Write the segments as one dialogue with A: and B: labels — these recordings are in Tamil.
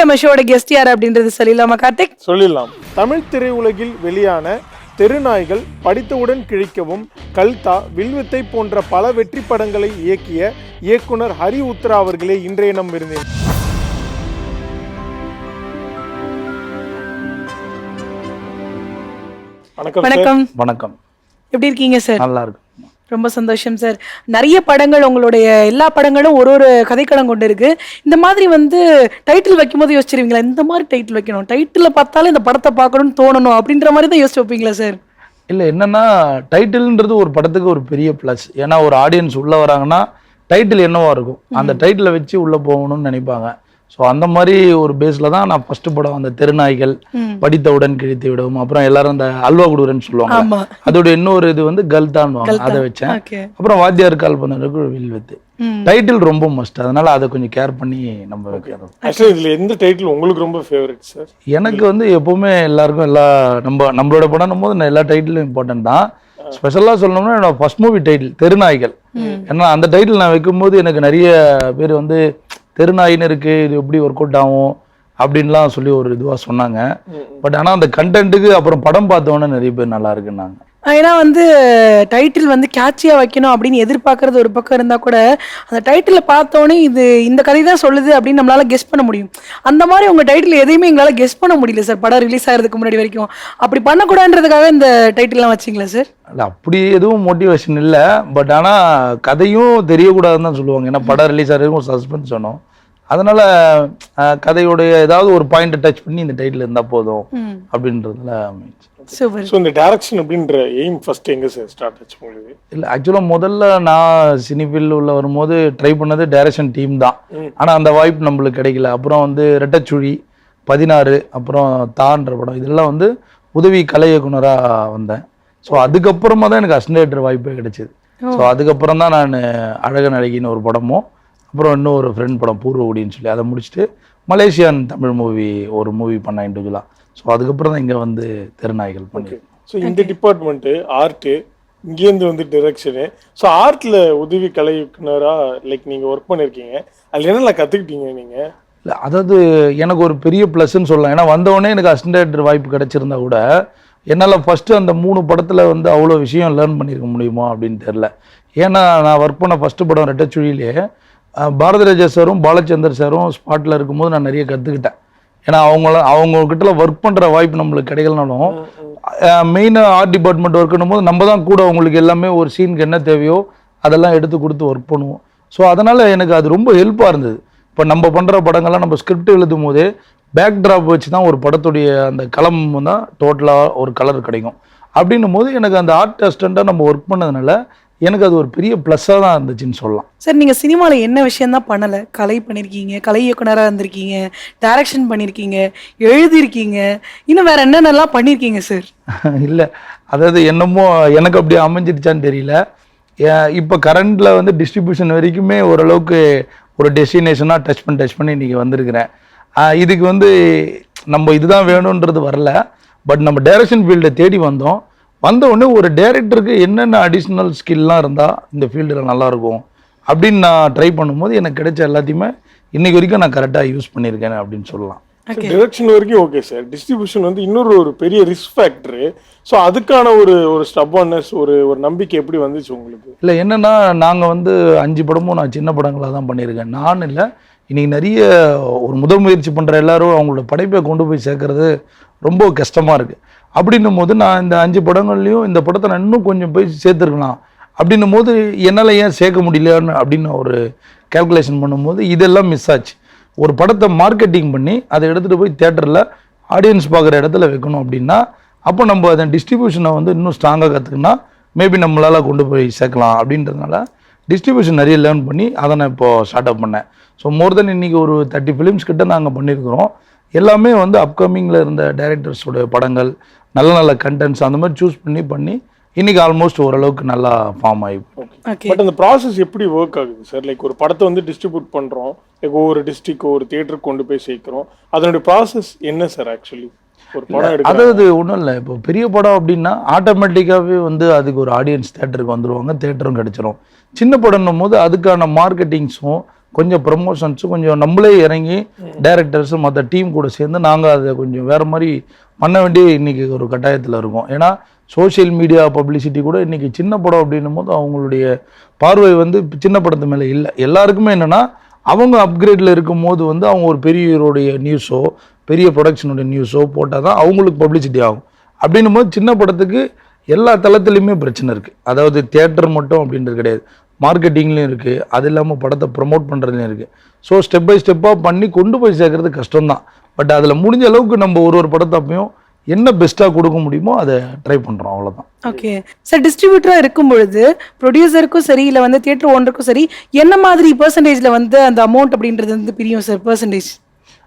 A: நம்ம ஷோட கெஸ்ட் யார் அப்படின்றது சொல்லிடலாமா கார்த்திக்?
B: சொல்லிடலாம். தமிழ் திரையுலகில் வெளியான தெருநாய்கள், படித்தவுடன் கிழிக்கவும், கல்தா, வில்வித்தை போன்ற பல வெற்றி படங்களை இயக்கிய இயக்குனர் ஹரி உத்ரா அவர்களே இன்றைய நம் விருந்தினர்.
A: வணக்கம்.
C: வணக்கம்.
A: எப்படி இருக்கீங்க சார்?
C: நல்லா இருக்கு.
A: ரொம்ப சந்தோஷம் சார். நிறைய படங்கள், உங்களுடைய எல்லா படங்களும் ஒரு ஒரு கதைக்களம் கொண்டு இருக்கு. இந்த மாதிரி டைட்டில் வைக்கும் போது யோசிச்சிருவீங்களா, இந்த மாதிரி டைட்டில் வைக்கணும், டைட்டில் பார்த்தாலே இந்த படத்தை பார்க்கணும்னு தோணணும் அப்படின்ற மாதிரி தான் யோசிச்சு வைப்பீங்களா சார்?
C: இல்லை, என்னன்னா டைட்டில்ன்றது ஒரு படத்துக்கு ஒரு பெரிய ப்ளஸ். ஏன்னா ஒரு ஆடியன்ஸ் உள்ளே வராங்கன்னா டைட்டில் என்னவா இருக்கும், அந்த டைட்டிலை வச்சு உள்ளே போகணும்னு நினைப்பாங்க. ஸோ அந்த மாதிரி ஒரு பேஸில் தான் நான் ஃபர்ஸ்ட் படம் அந்த தெருநாய்கள், படித்தவுடன் கிழித்து விடவும், அப்புறம் எல்லாரும் அந்த அல்வா குடுறன்னு சொல்லுவாங்க, அதோட இன்னொரு இது கல்தான் அதை வச்சேன். அப்புறம் வாத்தியார் கால் பண்ணதுக்கு வில்வித்தை. டைட்டில் ரொம்ப மஸ்ட், அதனால அதை கொஞ்சம் கேர் பண்ணி நம்ம வைக்கிறோம்.
B: இதுல எந்த டைட்டில் உங்களுக்கு ரொம்ப ஃபேவரட் சார்?
C: எனக்கு எப்பவுமே எல்லாருக்கும் நம்மளோட படம் போது எல்லா டைட்டிலும் இம்பார்ட்டன்ட் தான். ஸ்பெஷலாக சொல்லணும்னா என்னோட ஃபர்ஸ்ட் மூவி டைட்டில் தெருநாய்கள். ஏன்னா அந்த டைட்டில் நான் வைக்கும்போது எனக்கு நிறைய பேர் தெருநாயின்னு இருக்கு, இது எப்படி ஒர்க் அவுட் ஆகும் அப்படின்லாம் சொல்லி ஒரு இதுவாக சொன்னாங்க. பட் ஆனால் அந்த கண்டென்ட்டுக்கு அப்புறம் படம் பார்த்தோன்னே நிறைய பேர் நல்லா இருக்குன்னாங்க.
A: ஏன்னா டைட்டில் கேட்சியாக வைக்கணும் அப்படின்னு எதிர்பார்க்கறது ஒரு பக்கம் இருந்தால் கூட, அந்த டைட்டில் பார்த்தோன்னே இது இந்த கதை தான் சொல்லுது அப்படின்னு நம்மளால கெஸ் பண்ண முடியும். அந்த மாதிரி உங்கள் டைட்டில் எதையுமே எங்களால் கெஸ் பண்ண முடியல சார், படம் ரிலீஸ் ஆகிறதுக்கு முன்னாடி வரைக்கும். அப்படி பண்ணக்கூடாதுன்றதுக்காக இந்த டைட்டில்லாம் வச்சிங்களா சார்?
C: இல்லை, அப்படி எதுவும் மோட்டிவேஷன் இல்லை. பட் ஆனால் கதையும் தெரியக்கூடாதுன்னு தான் சொல்லுவாங்க. ஏன்னா படம் ரிலீஸ் ஆகிறதுக்கும் சஸ்பென்ஸ் வேணும். அதனால கதையோடைய ஏதாவது ஒரு பாயிண்ட் டச் பண்ணி இந்த டைட்டில் இருந்தால் போதும் அப்படின்றதுல அமைச்சு.
B: இந்த டைரக்ஷன் அப்படின்ற எய்ம் ஃபர்ஸ்ட் எங்க சார் ஸ்டார்ட் ஆச்சு உங்களுக்கு?
C: இல்லை, ஆக்சுவலாக முதல்ல நான் சினி ஃபீல்டில் உள்ள வரும்போது ட்ரை பண்ணது டைரக்ஷன் டீம் தான். ஆனால் அந்த வாய்ப்பு நம்மளுக்கு கிடைக்கல. அப்புறம் ரெட்டச்சுழி, 16, அப்புறம் தான்ற படம், இதெல்லாம் உதவி கலை இயக்குனராக வந்தேன். ஸோ அதுக்கப்புறமா தான் எனக்கு அசிஸ்டன்ட் வாய்ப்பே கிடைச்சிது. ஸோ அதுக்கப்புறம் தான் நான் அழகன் அழகின்னு ஒரு படமும், அப்புறம் இன்னும் ஒரு ஃப்ரெண்ட் படம் பூர்வகுடின்னு சொல்லி அதை முடிச்சுட்டு மலேசியன் தமிழ் ஒரு மூவி பண்ணேன் இண்டிவிஜுவலாக. ஸோ அதுக்கப்புறம் தான் இங்கே தெருநாய்கள் பண்ணி.
B: ஸோ இந்த டிபார்ட்மெண்ட்டு ஆர்ட்டு, இங்கேருந்து டிரெக்ஷனு. ஸோ ஆர்ட்டில் உதவி கலை இயக்குனராக நீங்கள் ஒர்க் பண்ணியிருக்கீங்க. அதில் என்னெல்லாம் கற்றுக்கிட்டீங்க நீங்கள்?
C: இல்லை, அதாவது எனக்கு ஒரு பெரிய ப்ளஸ்ன்னு சொல்லலாம். ஏன்னா வந்தவொடனே எனக்கு அசிஸ்டன்ட் வாய்ப்பு கிடைச்சிருந்தா கூட என்னால் ஃபஸ்ட்டு அந்த 3 படத்தில் அவ்வளோ விஷயம் லேர்ன் பண்ணியிருக்க முடியுமா அப்படின்னு தெரில. ஏன்னா நான் ஒர்க் பண்ண ஃபஸ்ட்டு படம் ரெட்டச்சுழியிலே பாரதிராஜா சாரும் பாலச்சந்தர் சாரும் ஸ்பாட்டில் இருக்கும்போது நான் நிறைய கற்றுக்கிட்டேன். ஏன்னா அவங்கக்கிட்ட ஒர்க் பண்ணுற வாய்ப்பு நம்மளுக்கு கிடைக்கலனாலும், மெயினாக ஆர்ட் டிபார்ட்மெண்ட் ஒர்க் பண்ணும்போது நம்ம தான் கூட அவங்களுக்கு எல்லாமே ஒரு சீனுக்கு என்ன தேவையோ அதெல்லாம் எடுத்து கொடுத்து ஒர்க் பண்ணுவோம். ஸோ அதனால் எனக்கு அது ரொம்ப ஹெல்ப்பாக இருந்தது. இப்போ நம்ம பண்ணுற படங்கள்லாம் நம்ம ஸ்கிரிப்ட் எழுதும் போதே பேக் ட்ராப் வச்சு தான் ஒரு படத்துடைய அந்த களம் தான் டோட்டலாக ஒரு கலர் கிடைக்கும். அப்படின்னும் போது எனக்கு அந்த ஆர்ட் அசிஸ்டண்ட்டாக நம்ம ஒர்க் பண்ணதுனால எனக்கு அது ஒரு பெரிய ப்ளஸ்ஸாக தான் இருந்துச்சுன்னு சொல்லலாம்.
A: சார், நீங்கள் சினிமாவில் என்ன விஷயம் தான் பண்ணலை? கலை பண்ணியிருக்கீங்க, கலை இயக்குனராக இருந்திருக்கீங்க, டைரக்ஷன் பண்ணியிருக்கீங்க, எழுதியிருக்கீங்க, இன்னும் வேறு என்னென்னலாம் பண்ணியிருக்கீங்க சார்?
C: இல்லை, அதாவது என்னமோ எனக்கு அப்படி அமைஞ்சிருச்சான்னு தெரியல. இப்போ கரண்டில் டிஸ்ட்ரிபியூஷன் வரைக்குமே ஓரளவுக்கு ஒரு டெஸ்டினேஷனாக டச் பண்ணி இன்றைக்கி வந்திருக்கிறேன். இதுக்கு நம்ம இதுதான் வேணுன்றது வரல. பட் நம்ம டைரக்ஷன் ஃபீல்டை தேடி வந்தவுடனே ஒரு டைரக்டருக்கு என்னென்ன அடிஷ்னல் ஸ்கில்லாம் இருந்தால் இந்த ஃபீல்டில் நல்லாயிருக்கும் அப்படின்னு நான் ட்ரை பண்ணும்போது எனக்கு கிடைச்ச எல்லாத்தையுமே இன்றைக்கி வரைக்கும் நான் கரெக்டாக யூஸ் பண்ணியிருக்கேன் அப்படின்னு சொல்லலாம்.
B: டைரக்ஷன் வரைக்கும் ஓகே சார். டிஸ்ட்ரிபியூஷன் இன்னொரு பெரிய ரிஸ்க் ஃபேக்டரு. ஸோ அதுக்கான ஒரு ஸ்டப்பானஸ், ஒரு நம்பிக்கை எப்படி வந்துச்சு உங்களுக்கு?
C: இல்லை, என்னென்னா நாங்கள் 5 படமும் நான் சின்ன படங்களாக தான் பண்ணியிருக்கேன். நான் இல்லை, இன்றைக்கி நிறைய ஒரு முதல் முயற்சி பண்ணுற எல்லாரும் அவங்களோட படைப்பை கொண்டு போய் சேர்க்கறது ரொம்ப கஷ்டமாக இருக்குது. அப்படின்னும் போது நான் இந்த 5 படங்கள்லையும் இந்த படத்தை நான் இன்னும் கொஞ்சம் போய் சேர்த்துருக்கலாம் அப்படின்னும் போது என்னால் ஏன் சேர்க்க முடியலன்னு அப்படின்னு ஒரு கேல்குலேஷன் பண்ணும்போது இதெல்லாம் மிஸ் ஆச்சு. ஒரு படத்தை மார்க்கெட்டிங் பண்ணி அதை எடுத்துகிட்டு போய் தியேட்டரில் ஆடியன்ஸ் பார்க்குற இடத்துல வைக்கணும் அப்படின்னா அப்போ நம்ம அதை டிஸ்ட்ரிபியூஷனை இன்னும் ஸ்ட்ராங்காக கற்றுக்குன்னா மேபி நம்மளால் கொண்டு போய் சேர்க்கலாம் அப்படின்றதுனால டிஸ்ட்ரிபியூஷன் நிறைய லேர்ன் பண்ணி அதை நான் இப்போது ஸ்டார்ட் அப் பண்ணேன். ஸோ மோர் தென் இன்றைக்கி ஒரு 30 ஃபிலிம்ஸ் கிட்ட நாங்கள் பண்ணியிருக்கிறோம். எல்லாமே அப்கமிங்கில் இருந்த டைரக்டர்ஸோட படங்கள், நல்ல நல்ல கண்டென்ட்ஸ் அந்த மாதிரி சூஸ் பண்ணி இன்னைக்கு ஆல்மோஸ்ட் ஓரளவுக்கு நல்லா ஃபார்ம் ஆகிடும்.
B: பட் அந்த ப்ராசஸ் எப்படி ஒர்க் ஆகுது சார்? ஒரு படத்தை டிஸ்ட்ரிபியூட் பண்ணுறோம், ஒவ்வொரு டிஸ்ட்ரிக்ட் ஒரு தியேட்டருக்கு கொண்டு போய் சேர்க்குறோம், அதனுடைய ப்ராசஸ் என்ன சார் ஆக்சுவலி? ஒரு படம் எடுக்க
C: அதாவது ஒன்றும் இல்லை, இப்போ பெரிய படம் அப்படின்னா ஆட்டோமேட்டிக்காகவே அதுக்கு ஒரு ஆடியன்ஸ் தியேட்டருக்கு வந்துடுவாங்க, தியேட்டரும் கிடச்சிரும். சின்ன படம்னும் போது அதுக்கான மார்க்கெட்டிங்ஸும் கொஞ்சம் ப்ரமோஷன்ஸு கொஞ்சம் நம்மளே இறங்கி டைரக்டர்ஸு மற்ற டீம் கூட சேர்ந்து நாங்கள் அதை கொஞ்சம் வேறு மாதிரி பண்ண வேண்டிய இன்றைக்கி ஒரு கட்டாயத்தில் இருக்கோம். ஏன்னா சோஷியல் மீடியா பப்ளிசிட்டி கூட இன்றைக்கி சின்ன படம் அப்படின்னும் போது அவங்களுடைய பார்வை வந்து சின்ன படத்து மேலே இல்லை. எல்லாருக்குமே என்னென்னா அவங்க அப்கிரேடில் இருக்கும் போது வந்து அவங்க ஒரு பெரியவருடைய நியூஸோ பெரிய ப்ரொடக்ஷனுடைய நியூஸோ போட்டால் தான் அவங்களுக்கு பப்ளிசிட்டி ஆகும். அப்படின்னும் போது சின்ன படத்துக்கு எல்லா தளத்துலையுமே பிரச்சனை இருக்குது. அதாவது தியேட்டர் மட்டும் அப்படின்றது கிடையாது, மார்க்கெட்டிங்லேயும் இருக்குது, அது இல்லாமல் படத்தை ப்ரமோட் பண்ணுறதுலையும் இருக்குது. ஸோ ஸ்டெப் பை ஸ்டெப்பாக பண்ணி கொண்டு போய் சேர்க்கறது கஷ்டம்தான். பட் அதில் முடிஞ்ச அளவுக்கு நம்ம ஒரு படத்தப்பையும் என்ன பெஸ்ட்டாக கொடுக்க முடியுமோ அதை ட்ரை பண்ணுறோம், அவ்வளோதான்.
A: ஓகே சார், டிஸ்ட்ரிபியூட்டராக இருக்கும் பொழுது ப்ரொடியூசருக்கும் சரி இல்லை வந்து தியேட்டர் ஓனருக்கும் சரி என்ன மாதிரி பெர்சன்டேஜில் வந்து அந்த அமௌண்ட் அப்படின்றது வந்து பிரியும் சார்? பெர்சன்டேஜ்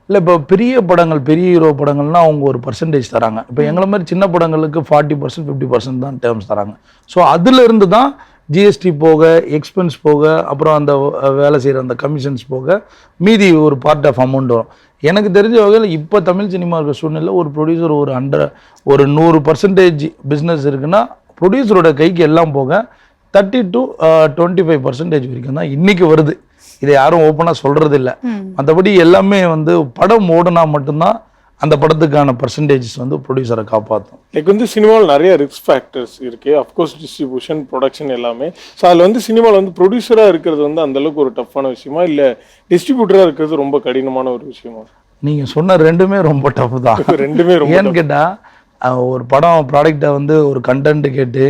C: இல்லை, இப்போ பெரிய படங்கள் பெரிய ஹீரோ படங்கள்னால் அவங்க ஒரு பர்சன்டேஜ் தராங்க. இப்போ எங்களை மாதிரி சின்ன படங்களுக்கு 40% 50% தான் டேர்ம்ஸ் தராங்க. ஸோ அதிலிருந்து தான் ஜிஎஸ்டி போக, எக்ஸ்பென்ஸ் போக, அப்புறம் அந்த வேலை செய்கிற அந்த கமிஷன்ஸ் போக மீதி ஒரு பார்ட் ஆஃப் அமௌண்ட் வரும். எனக்கு தெரிஞ்ச வகையில் இப்போ தமிழ் சினிமா இருக்கிற சூழ்நிலை ஒரு ப்ரொடியூசர் ஒரு 100% பிஸ்னஸ் இருக்குன்னா ப்ரொடியூசரோட கைக்கு எல்லாம் போக 30 to 25% வரைக்கும் தான் இன்றைக்கி வருது. இதை யாரும் ஓப்பனாக சொல்கிறது இல்லை. மற்றபடி எல்லாமே வந்து படம் ஓடுனா மட்டும்தான் அந்த படத்துக்கான பர்சன்டேஜஸ் வந்து ப்ரொடியூசரை காப்பாற்றும்.
B: லைக் வந்து சினிமாவில் நிறைய ரிஸ்க் ஃபேக்டர்ஸ் இருக்குது, அஃப்கோர்ஸ் டிஸ்ட்ரிபியூஷன், ப்ரொடக்ஷன் எல்லாமே. ஸோ அதில் வந்து சினிமாவில் வந்து ப்ரொடியூசராக இருக்கிறது வந்து அந்தளவுக்கு ஒரு டஃப்பான விஷயமா இல்லை டிஸ்ட்ரிபியூட்டராக இருக்கிறது ரொம்ப கடினமான ஒரு விஷயமா?
C: நீங்கள் சொன்ன ரெண்டுமே ரொம்ப டஃப் தான்.
B: ரெண்டுமே ரொம்ப
C: ஏன்னு கேட்டால் ஒரு படம் ப்ராடக்டை வந்து ஒரு கண்டென்ட் கேட்டு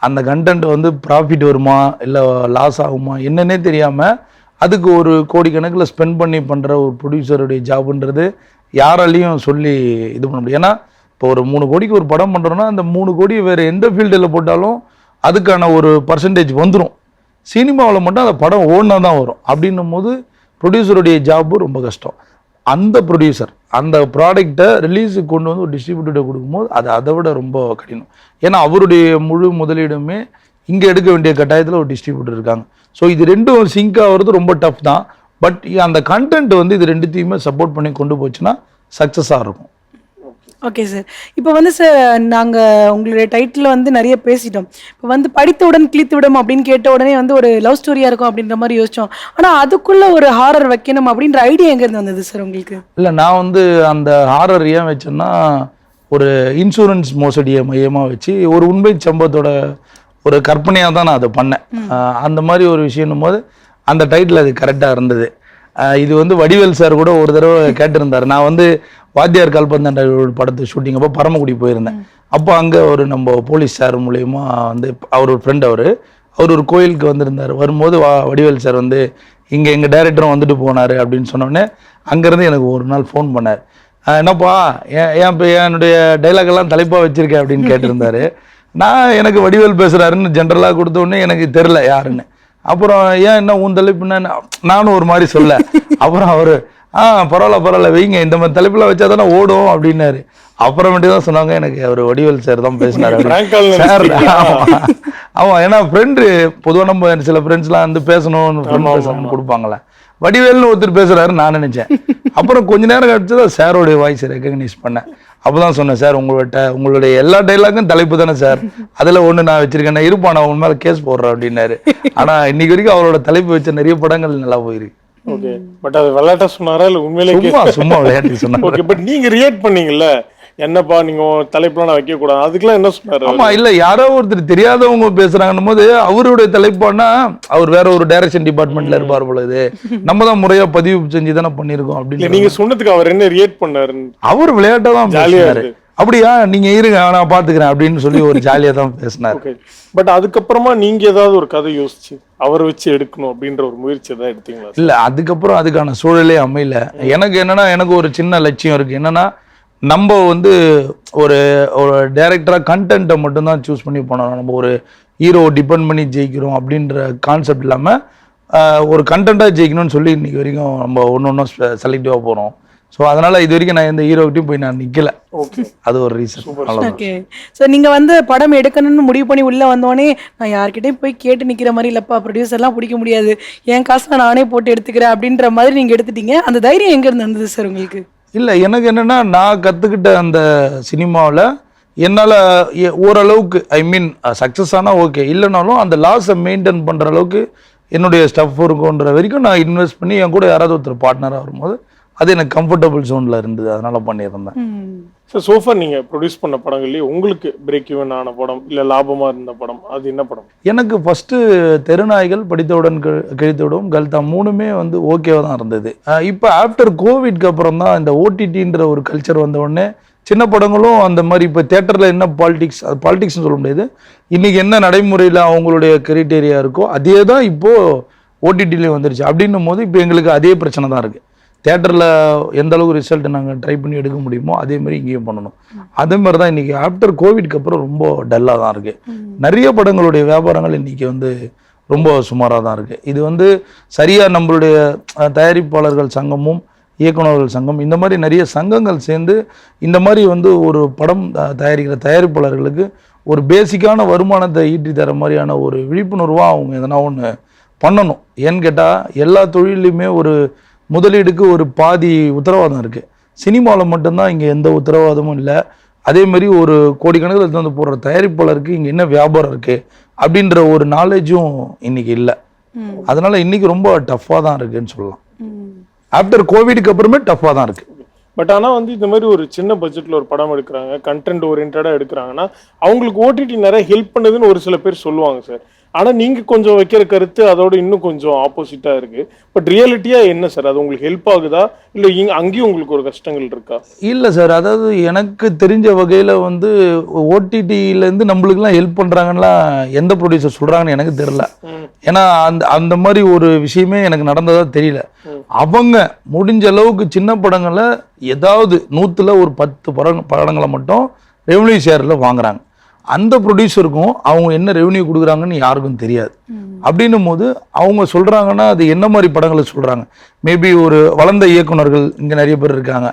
C: அந்த கண்டென்ட் வந்து ப்ராஃபிட் வருமா இல்லை லாஸ் ஆகுமா என்னன்னே தெரியாமல் அதுக்கு ஒரு கோடிக்கணக்கில் ஸ்பெண்ட் பண்ணி பண்ணுற ஒரு ப்ரொடியூசருடைய ஜாப்ன்றது யாராலையும் சொல்லி இது பண்ண முடியும். ஏன்னா இப்போ ஒரு 3 கோடிக்கு ஒரு படம் பண்ணுறோன்னா அந்த 3 கோடி வேறு எந்த ஃபீல்டில் போட்டாலும் அதுக்கான ஒரு பர்சன்டேஜ் வந்துடும். சினிமாவில் மட்டும் அந்த படம் ஓடினா தான் வரும். அப்படின்னும் போது ப்ரொடியூசருடைய ஜாப்பு ரொம்ப கஷ்டம். அந்த ப்ரொடியூசர் அந்த ப்ராடக்டை ரிலீஸுக்கு கொண்டு வந்து ஒரு டிஸ்ட்ரிபியூட்டர்கிட்ட கொடுக்கும்போது அது அதை விட ரொம்ப கடினம். ஏன்னா அவருடைய முழு முதலீடுமே இங்கே எடுக்க வேண்டிய கட்டாயத்தில் ஒரு டிஸ்ட்ரிபியூட்டர் இருக்காங்க. ஸோ இது ரெண்டும் சிங்க் ஆகிறது ரொம்ப டஃப் தான். பட் அந்த கண்டென்ட் வந்து இது ரெண்டுத்தையுமே சப்போர்ட் பண்ணி கொண்டு போச்சுன்னா சக்ஸஸாக இருக்கும்.
A: ஓகே சார், இப்போ வந்து சார் நாங்கள் உங்களுடைய டைட்டில் வந்து நிறைய பேசிட்டோம். இப்போ வந்து படித்தவுடன் கிழித்துவிடும் அப்படின்னு கேட்ட உடனே வந்து ஒரு லவ் ஸ்டோரியாக இருக்கும் அப்படின்ற மாதிரி யோசித்தோம். ஆனால் அதுக்குள்ளே ஒரு ஹாரர் வைக்கணும் அப்படின்ற ஐடியா எங்கேருந்து வந்தது சார் உங்களுக்கு?
C: இல்லை, நான் வந்து அந்த ஹாரர் ஏன் வச்சேன்னா ஒரு இன்சூரன்ஸ் மோசடியை மையமாக வச்சு ஒரு உண்மை சம்பவத்தோட ஒரு கற்பனையாக தான் நான் அதை பண்ணேன். அந்த மாதிரி ஒரு விஷயம் போது அந்த டைட்டில் அது கரெக்டாக இருந்தது. இது வந்து வடிவேல் சார் கூட ஒரு தடவை கேட்டிருந்தார். நான் வந்து வாத்தியார் கால்பந்தாண்ட படத்து ஷூட்டிங் அப்போ பரமக்குடி போயிருந்தேன். அப்போ அங்கே ஒரு நம்ம போலீஸ் சார் மூலயமா வந்து அவர் ஒரு ஃப்ரெண்ட், அவர் ஒரு கோயிலுக்கு வந்திருந்தார். வரும்போது வடிவேல் சார் வந்து இங்கே எங்கள் டைரக்டரும் வந்துட்டு போனார் அப்படின்னு சொன்னோடனே அங்கேருந்து எனக்கு ஒரு நாள் ஃபோன் பண்ணார். என்னப்பா என்னுடைய டைலாக் எல்லாம் தலைப்பாக வச்சுருக்கேன் அப்படின்னு கேட்டிருந்தாரு. நான் எனக்கு வடிவேல் பேசுகிறாருன்னு ஜென்ரலாக கொடுத்தோடனே எனக்கு தெரில யாருன்னு. அப்புறம் ஏன் என்ன உன் தலைப்புன்னு நானும் ஒரு மாதிரி சொல்ல. அப்புறம் அவர் பரவாயில்ல வைங்க, இந்த மாதிரி தலைப்புலாம் வச்சா தானே ஓடும் அப்படின்னாரு. அப்புறமேட்டு தான் சொன்னாங்க எனக்கு அவர் வடிவேல் சார் தான் பேசினார் சார். ஆமாம், ஏன்னா ஃப்ரெண்டு பொதுவாக நம்ம சில ஃப்ரெண்ட்ஸ்லாம் வந்து பேசணும்னு கொடுப்பாங்களே, வடிவேல்னு ஒருத்தர் பேசுகிறாரு நான் நினச்சேன். அப்புறம் கொஞ்ச நேரம் கழிச்சு தான் சாரோடைய வாய்ஸ் ரெக்கக்னைஸ் பண்ணேன். அப்போதான் சொன்னேன், சார் உங்களுடைய எல்லா டைலாக்கும் தலைப்பு தானே சார், அதில் ஒன்று நான் வச்சிருக்கேன், இருப்பான் நான் உன் மேலே கேஸ் போடுறேன் அப்படின்னாரு. ஆனால் இன்னைக்கு வரைக்கும் அவரோட தலைப்பு வச்ச நிறைய படங்கள் நல்லா போயிருக்கு.
B: ஓகே, பட் அது விளையாட்டா சொன்னாரா இல்லை உண்மையிலே?
C: சும்மா விளையாட்டு சொன்னாங்க.
B: ஓகே, பட் நீங்கள் ரியாக்ட் பண்ணீங்கல்ல, என்னப்பா நீங்க தலைப்புலாம் நான் வைக்க கூடாது, அதுக்கெல்லாம் என்ன சொன்னாரு?
C: ஆமா, இல்ல யாரோ ஒருத்தர் தெரியாதவங்க பேசுறாங்கன்னும் போது அவருடைய தலைப்பானா அவர் வேற ஒரு டைரக்ஷன் டிபார்ட்மெண்ட்ல இருப்பார் பொழுது நம்ம தான் முறையா பதிவு செஞ்சு தானே பண்ணிருக்கோம் அப்படின்னு.
B: நீங்க சொன்னதுக்கு அவர் என்ன ரியாக்ட் பண்ணாரு?
C: அவர் விளையாட்டா தான் பேசினாரு. அப்படியா, நீங்க இருங்க நான் பாத்துக்கிறேன் அப்படின்னு சொல்லி ஒரு ஜாலியா தான் பேசினாரு.
B: பட் அதுக்கப்புறமா நீங்க ஏதாவது ஒரு கதை யோசிச்சு அவரை வச்சு எடுக்கணும் அப்படின்ற ஒரு முயற்சி தான் எடுத்தீங்களா?
C: இல்ல, அதுக்கப்புறம் அதுக்கான சூழலே அமையல. எனக்கு என்னன்னா, எனக்கு ஒரு சின்ன லட்சியம் இருக்கு. என்னன்னா, நம்ம வந்து ஒரு டைரக்டராக கண்டென்ட்டை மட்டும்தான் சூஸ் பண்ணி போனோம். நம்ம ஒரு ஹீரோ டிபெண்ட் பண்ணி ஜெயிக்கிறோம் அப்படின்ற கான்செப்ட் இல்லாமல் ஒரு கண்டென்ட்டாக ஜெயிக்கணும்னு சொல்லி இன்றைக்கி வரைக்கும் நம்ம ஒன்று செலக்டிவாக போகிறோம். ஸோ அதனால் இது வரைக்கும் நான் எந்த ஹீரோக்கிட்டையும் போய் நான் நிற்கல.
B: ஓகே,
C: அது ஒரு ரீசன்.
A: ஓகே, ஸோ நீங்கள் வந்து படம் எடுக்கணும்னு முடிவு பண்ணி உள்ளே வந்தோடனே நான் யார்கிட்டையும் போய் கேட்டு நிற்கிற மாதிரி இல்லைப்பா, ப்ரொடியூசர்லாம் பிடிக்க முடியாது, என் காசை நானே போட்டு எடுத்துக்கிறேன் அப்படின்ற மாதிரி நீங்கள் எடுத்துட்டீங்க. அந்த தைரியம் எங்கேருந்து வந்தது சார் உங்களுக்கு?
C: இல்லை, எனக்கு என்னென்னா, நான் கற்றுக்கிட்ட அந்த சினிமாவில் என்னால் ஓரளவுக்கு சக்ஸஸ் ஆனால் ஓகே, இல்லைனாலும் அந்த லாஸை மெயின்டைன் பண்ணுற அளவுக்கு என்னுடைய ஸ்டஃப் இருக்குன்ற வரைக்கும் நான் இன்வெஸ்ட் பண்ணி என் கூட யாராவது ஒருத்தர் பார்ட்னராக வரும்போது அது எனக்கு கம்ஃபர்டபுள் ஜோனில் இருந்தது, அதனால பண்ணியிருந்தேன்.
B: சார் சோஃபா நீங்கள் ப்ரொடியூஸ் பண்ண படங்கள்லேயே உங்களுக்கு பிரேக் ஈவன் ஆன படம் இல்லை லாபமாக இருந்த படம் அது என்ன படம்?
C: எனக்கு ஃபஸ்ட்டு தெருநாய்கள், படித்தவுடன் கிழித்துவிடும், கல்தா மூணுமே வந்து ஓகேவாக தான் இருந்தது. இப்போ ஆஃப்டர் கோவிட்க்கு அப்புறம் தான் இந்த ஓடிடின்ற ஒரு கல்ச்சர் வந்த உடனே சின்ன படங்களும் அந்த மாதிரி இப்போ தேட்டரில் என்ன பாலிடிக்ஸ், அது பாலிடிக்ஸ்னு சொல்ல முடியாது, இன்றைக்கி என்ன நடைமுறையில் அவங்களுடைய கிரைட்டேரியா இருக்கோ அதே தான் இப்போது ஓடிடிலேயே வந்துருச்சு. அப்படின்னும் போது இப்போ எங்களுக்கு அதே பிரச்சனை தான் இருக்குது. தேட்டரில் எந்த அளவுக்கு ரிசல்ட் நாங்கள் ட்ரை பண்ணி எடுக்க முடியுமோ அதே மாதிரி இங்கேயும் பண்ணணும். அதே மாதிரி தான் இன்றைக்கி ஆஃப்டர் கோவிட்க்கு அப்புறம் ரொம்ப டல்லாக தான் இருக்குது. நிறைய படங்களுடைய வியாபாரங்கள் இன்றைக்கி வந்து ரொம்ப சுமாராக தான் இருக்குது. இது வந்து சரியாக நம்மளுடைய தயாரிப்பாளர்கள் சங்கமும் இயக்குநர்கள் சங்கம் இந்த மாதிரி நிறைய சங்கங்கள் சேர்ந்து இந்த மாதிரி வந்து ஒரு படம் தயாரிக்கிற தயாரிப்பாளர்களுக்கு ஒரு பேசிக்கான வருமானத்தை ஈட்டி தர மாதிரியான ஒரு விழிப்புணர்வாக அவங்க எதனா ஒன்று பண்ணணும். ஏன்னு கேட்டால் எல்லா தொழிலையுமே ஒரு முதலீடுக்கு ஒரு பாதி உத்தரவாதம் இருக்குது. சினிமாவில் மட்டும்தான் இங்கே எந்த உத்தரவாதமும் இல்லை. அதே மாதிரி ஒரு கோடிக்கணக்கில் எடுத்து வந்து போடுற தயாரிப்பாளருக்கு இங்கே என்ன வியாபாரம் இருக்குது அப்படின்ற ஒரு நாலேஜும் இன்னைக்கு இல்லை. அதனால இன்னைக்கு ரொம்ப டஃப்பாக தான் இருக்குன்னு சொல்லலாம். ஆஃப்டர் கோவிடுக்கு அப்புறமே டஃப்பாக தான் இருக்குது.
B: பட் ஆனால் வந்து இந்த மாதிரி ஒரு சின்ன பட்ஜெட்டில் ஒரு படம் எடுக்கிறாங்க, கண்டென்ட் ஓரியன்டாக எடுக்கிறாங்கன்னா அவங்களுக்கு ஓடிடி நிறைய ஹெல்ப் பண்ணுதுன்னு ஒரு சில பேர் சொல்லுவாங்க சார். ஆனால் நீங்கள் கொஞ்சம் வைக்கிற கருத்து அதோட இன்னும் கொஞ்சம் ஆப்போசிட்டாக இருக்குது. பட் ரியாலிட்டியாக என்ன சார், அது உங்களுக்கு ஹெல்ப் ஆகுதா இல்லை அங்கேயும் உங்களுக்கு ஒரு கஷ்டங்கள் இருக்கா?
C: இல்லை சார், அதாவது எனக்கு தெரிஞ்ச வகையில் வந்து ஓடிடியிலேருந்து நம்மளுக்குலாம் ஹெல்ப் பண்ணுறாங்கலாம் எந்த ப்ரொடியூசர் சொல்கிறாங்கன்னு எனக்கு தெரியல. ஏன்னா அந்த மாதிரி ஒரு விஷயமே எனக்கு நடந்ததா தெரியல. அவங்க முடிஞ்ச அளவுக்கு சின்ன படங்களை ஏதாவது 100ல் ஒரு 10 படங்களை மட்டும் ரெவன்யூ ஷேரில் வாங்குறாங்க. அந்த ப்ரொடியூசருக்கும் அவங்க என்ன ரெவன்யூ கொடுக்குறாங்கன்னு யாருக்கும் தெரியாது. அப்படின்னும் போது அவங்க சொல்கிறாங்கன்னா அது என்ன மாதிரி படங்களை சொல்கிறாங்க. மேபி ஒரு வளர்ந்த இயக்குநர்கள் இங்கே நிறைய பேர் இருக்காங்க,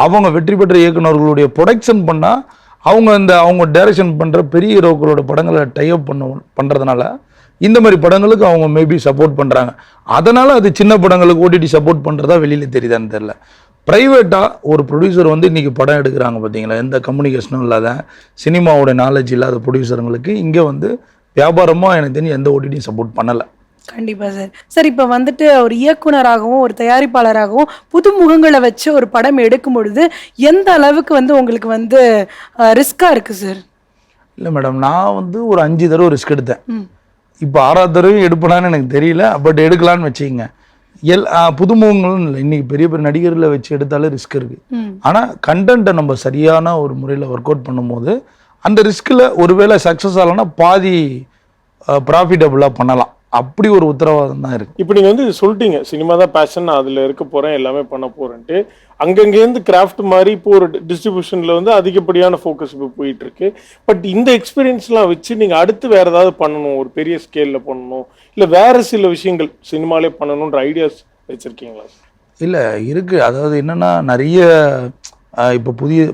C: அவங்க வெற்றி பெற்ற இயக்குநர்களுடைய ப்ரொடக்ஷன் பண்ணால் அவங்க டைரக்ஷன் பண்ணுற பெரிய ஹீரோக்களோட படங்களை டைப் பண்ணுறதுனால இந்த மாதிரி படங்களுக்கு அவங்க மேபி சப்போர்ட் பண்ணுறாங்க. அதனால் அது சின்ன படங்களுக்கு ஓடிடி சப்போர்ட் பண்ணுறதா வெளியில் தெரியுதான்னு தெரில. ப்ரைவேட்டாக ஒரு ப்ரொடியூசர் வந்து இன்றைக்கி படம் எடுக்கிறாங்க பார்த்தீங்களா, எந்த கம்யூனிகேஷனும் இல்லாத சினிமாவோட நாலேஜ் இல்லாத ப்ரொடியூசருங்களுக்கு இங்கே வந்து வியாபாரமாக எனக்கு தெரிஞ்சு எந்த ஓடிடியும் சப்போர்ட் பண்ணலை.
A: கண்டிப்பாக சார். சார் இப்போ வந்துட்டு ஒரு இயக்குனராகவும் ஒரு தயாரிப்பாளராகவும் புது முகங்களை வச்சு ஒரு படம் எடுக்கும் பொழுது எந்த அளவுக்கு வந்து உங்களுக்கு வந்து ரிஸ்காக இருக்குது சார்?
C: இல்லை மேடம், நான் வந்து ஒரு 5 தடவை ரிஸ்க் எடுத்தேன். இப்போ 6வது தடவையும் எடுப்பலான்னு எனக்கு தெரியல, பட் எடுக்கலான்னு வச்சுக்கிங்க. புதுமுகங்களும் இல்லை, இன்னைக்கு பெரிய பெரிய நடிகர்களை வச்சு எடுத்தாலே ரிஸ்க் இருக்கு. ஆனால் கண்டென்ட்டை நம்ம சரியான ஒரு முறையில் ஒர்க் அவுட் பண்ணும்போது அந்த ரிஸ்கில் ஒருவேளை சக்ஸஸ் ஆகலைன்னா பாதி ப்ராஃபிட்டபுளாக பண்ணலாம். அப்படி ஒரு உத்தரவாதம் தான் இருக்கு.
B: இப்போ நீங்கள் வந்து சொல்லிட்டீங்க சினிமா தான் பேஷன், நான் அதில் இருக்க போகிறேன், எல்லாமே பண்ண போகிறேன்ட்டு. அங்கங்கேருந்து கிராஃப்ட் மாதிரி இப்போ ஒரு டிஸ்ட்ரிபியூஷனில் வந்து அதிகப்படியான ஃபோக்கஸ் இப்போ போயிட்டு இருக்கு. பட் இந்த எக்ஸ்பீரியன்ஸ்லாம் வச்சு நீங்கள் அடுத்து வேறு ஏதாவது பண்ணணும், ஒரு பெரிய ஸ்கேலில் பண்ணணும், இல்லை வேறு சில விஷயங்கள் சினிமாலே பண்ணணுன்ற ஐடியாஸ் வச்சுருக்கீங்களா?
C: இல்லை இருக்குது. அதாவது என்னென்னா நிறைய இப்போ